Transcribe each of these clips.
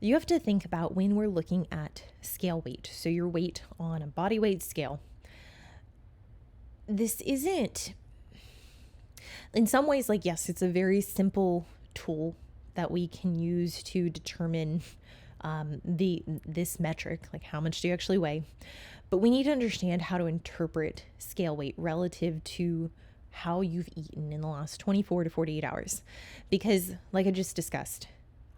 You have to think about when we're looking at scale weight, so your weight on a body weight scale. This isn't, in some ways, like, yes, it's a very simple tool that we can use to determine this metric, like how much do you actually weigh. But we need to understand how to interpret scale weight relative to how you've eaten in the last 24 to 48 hours. Because, like I just discussed,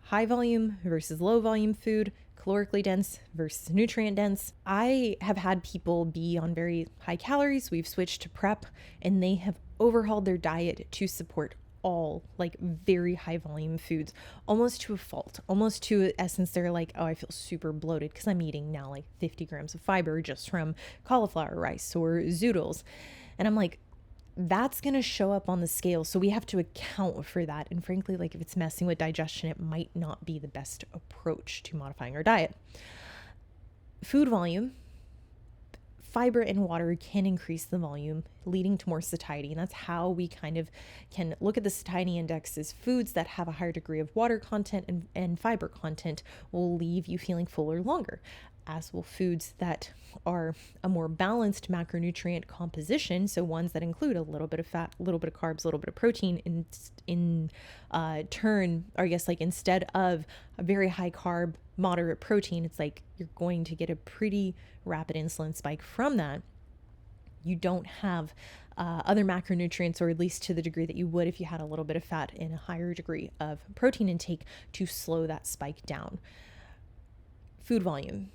high volume versus low volume food, calorically dense versus nutrient dense. I have had people be on very high calories. We've switched to prep and they have overhauled their diet to support all like very high volume foods, almost to a fault, almost to essence. They're like, oh, I feel super bloated because I'm eating now like 50 grams of fiber just from cauliflower rice or zoodles. And I'm like, that's going to show up on the scale. So we have to account for that. And frankly, like if it's messing with digestion, it might not be the best approach to modifying our diet. Food volume, fiber and water can increase the volume, leading to more satiety. And that's how we kind of can look at the satiety index as foods that have a higher degree of water content and fiber content will leave you feeling fuller longer, as will foods that are a more balanced macronutrient composition. So ones that include a little bit of fat, a little bit of carbs, a little bit of protein in turn, or I guess like instead of a very high carb, moderate protein, it's like you're going to get a pretty rapid insulin spike from that. You don't have other macronutrients, or at least to the degree that you would if you had a little bit of fat and a higher degree of protein intake to slow that spike down. Food volume.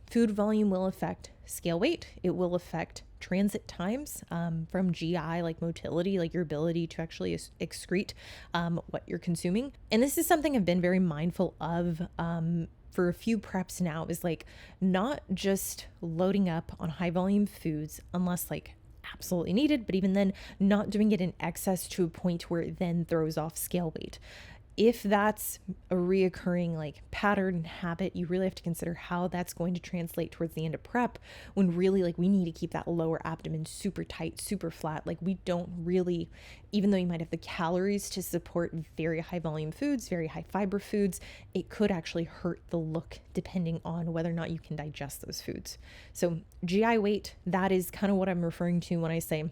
Food volume will affect scale weight. It will affect transit times from GI, like motility, like your ability to actually excrete what you're consuming. And this is something I've been very mindful of for a few preps now, is like not just loading up on high volume foods unless like absolutely needed, but even then not doing it in excess to a point where it then throws off scale weight. If that's a reoccurring like pattern and habit, you really have to consider how that's going to translate towards the end of prep, when really like we need to keep that lower abdomen super tight, super flat. Like we don't really, even though you might have the calories to support very high volume foods, very high fiber foods, it could actually hurt the look depending on whether or not you can digest those foods. So GI weight, that is kind of what I'm referring to when I say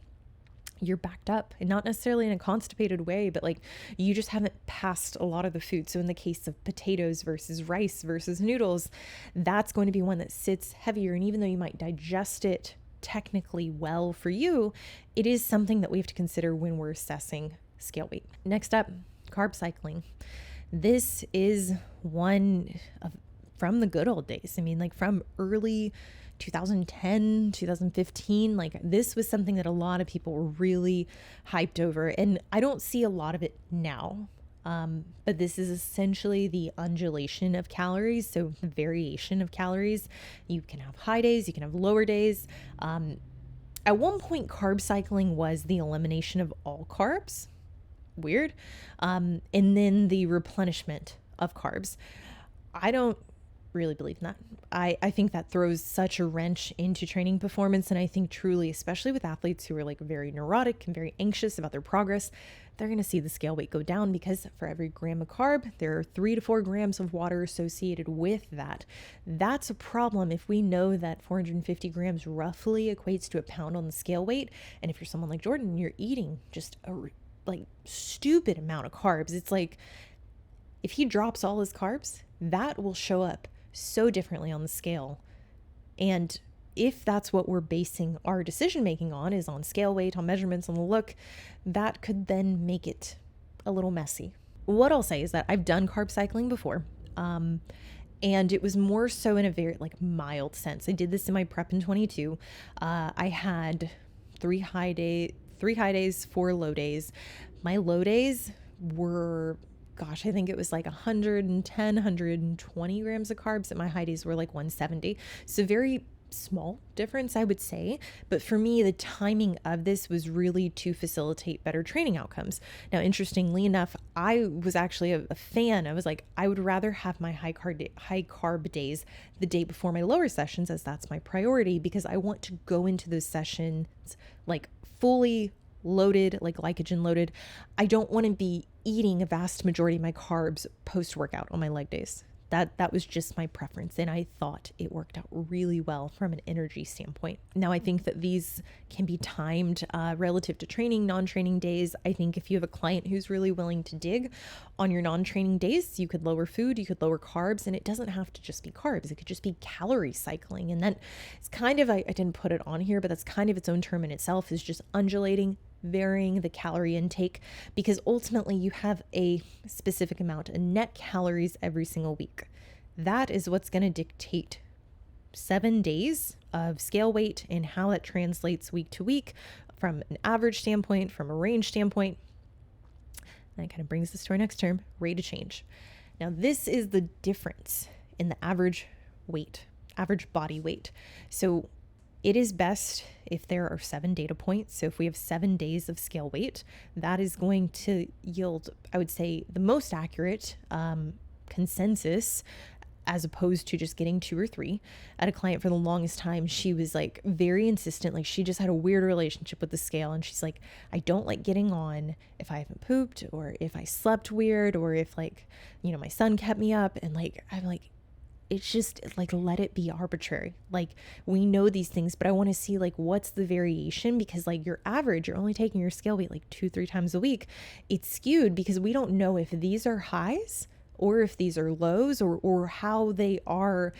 you're backed up, and not necessarily in a constipated way, but like you just haven't passed a lot of the food. So in the case of potatoes versus rice versus noodles, that's going to be one that sits heavier. And even though you might digest it technically well for you, it is something that we have to consider when we're assessing scale weight. Next up, carb cycling. This is one of from the good old days. I mean, like from early 2010, 2015, like this was something that a lot of people were really hyped over. And I don't see a lot of it now. But this is essentially the undulation of calories. So the variation of calories. You can have high days, you can have lower days. At one point, carb cycling was the elimination of all carbs. Weird. And then the replenishment of carbs. I don't really believe in that. I think that throws such a wrench into training performance. And I think truly, especially with athletes who are like very neurotic and very anxious about their progress, they're going to see the scale weight go down, because for every gram of carb, there are 3 to 4 grams of water associated with that. That's a problem if we know that 450 grams roughly equates to a pound on the scale weight. And if you're someone like Jordan, you're eating just a like stupid amount of carbs. It's like if he drops all his carbs, that will show up so differently on the scale. And if that's what we're basing our decision making on, is on scale weight, on measurements, on the look, that could then make it a little messy. What I'll say is that I've done carb cycling before, and it was more so in a very like mild sense. I did this in my prep in 22. I had 3 high days, 4 low days. My low days were, gosh, I think it was like 110, 120 grams of carbs, and my high days were like 170. So very small difference, I would say. But for me, the timing of this was really to facilitate better training outcomes. Now, interestingly enough, I was actually a fan. I was like, I would rather have my high carb days the day before my lower sessions, as that's my priority, because I want to go into those sessions like fully loaded, like glycogen loaded. I don't want to be eating a vast majority of my carbs post-workout on my leg days. That was just my preference, and I thought it worked out really well from an energy standpoint. Now, I think that these can be timed relative to training, non-training days. I think if you have a client who's really willing to dig on your non-training days, you could lower food, you could lower carbs, and it doesn't have to just be carbs. It could just be calorie cycling. And then it's kind of, I didn't put it on here, but that's kind of its own term in itself, is just undulating, varying the calorie intake, because ultimately you have a specific amount of net calories every single week. That is what's going to dictate 7 days of scale weight and how that translates week to week from an average standpoint, from a range standpoint. And that kind of brings us to our next term, rate of change. Now, this is the difference in the average weight, average body weight. So it is best if there are 7 data points. So if we have 7 days of scale weight, that is going to yield, I would say, the most accurate consensus, as opposed to just getting 2 or 3. I had a client for the longest time. She was like very insistent. Like she just had a weird relationship with the scale. And she's like, I don't like getting on if I haven't pooped, or if I slept weird, or if like, my son kept me up. And like, I'm like, it's just like, let it be arbitrary. Like we know these things, but I want to see like, what's the variation? Because like your average, you're only taking your scale weight like 2-3 times a week. It's skewed because we don't know if these are highs or if these are lows, or how they are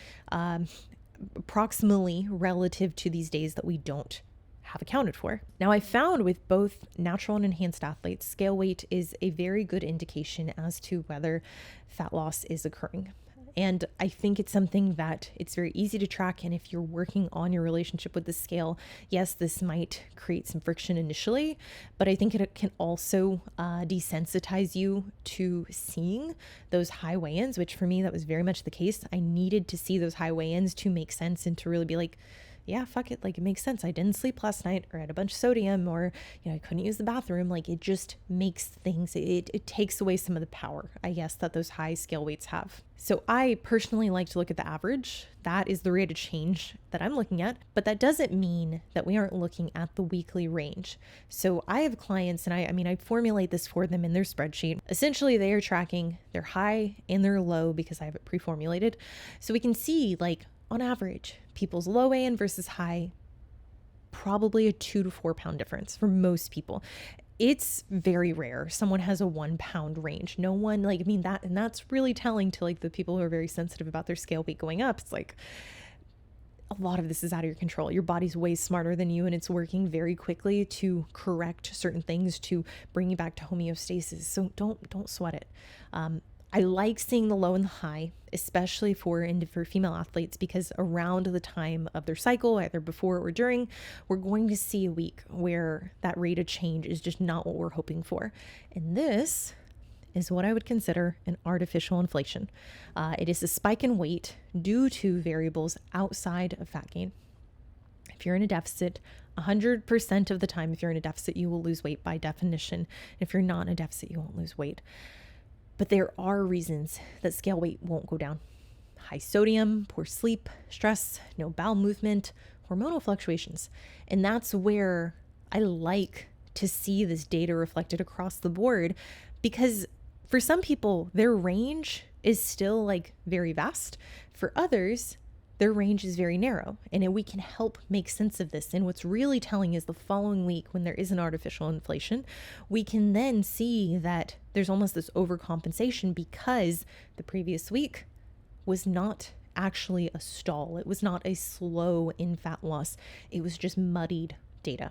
approximately relative to these days that we don't have accounted for. Now, I found with both natural and enhanced athletes, scale weight is a very good indication as to whether fat loss is occurring. And I think it's something that it's very easy to track. And if you're working on your relationship with the scale, yes, this might create some friction initially, but I think it can also desensitize you to seeing those high weigh-ins, which for me, that was very much the case. I needed to see those high weigh-ins to make sense and to really be like, yeah, fuck it. Like it makes sense. I didn't sleep last night, or I had a bunch of sodium, or, I couldn't use the bathroom. Like it just makes things, it takes away some of the power, I guess, that those high scale weights have. So I personally like to look at the average. That is the rate of change that I'm looking at, but that doesn't mean that we aren't looking at the weekly range. So I have clients, and I formulate this for them in their spreadsheet. Essentially, they are tracking their high and their low because I have it pre-formulated. So we can see, like, on average, people's low weigh-in versus high, probably a 2 to 4 pound difference for most people. It's very rare someone has a 1 pound range. No one, and that's really telling to like the people who are very sensitive about their scale weight going up. It's like a lot of this is out of your control. Your body's way smarter than you, and it's working very quickly to correct certain things to bring you back to homeostasis. So don't sweat it. I like seeing the low and the high, especially for female athletes, because around the time of their cycle, either before or during, we're going to see a week where that rate of change is just not what we're hoping for. And this is what I would consider an artificial inflation. It is a spike in weight due to variables outside of fat gain. If you're in a deficit, 100% of the time, if you're in a deficit, you will lose weight by definition. If you're not in a deficit, you won't lose weight. But there are reasons that scale weight won't go down. High sodium, poor sleep, stress, no bowel movement, hormonal fluctuations. And that's where I like to see this data reflected across the board, because for some people, their range is still like very vast. For others, their range is very narrow, and we can help make sense of this. And what's really telling is the following week, when there is an artificial inflation, we can then see that there's almost this overcompensation because the previous week was not actually a stall. It was not a slow in fat loss. It was just muddied data.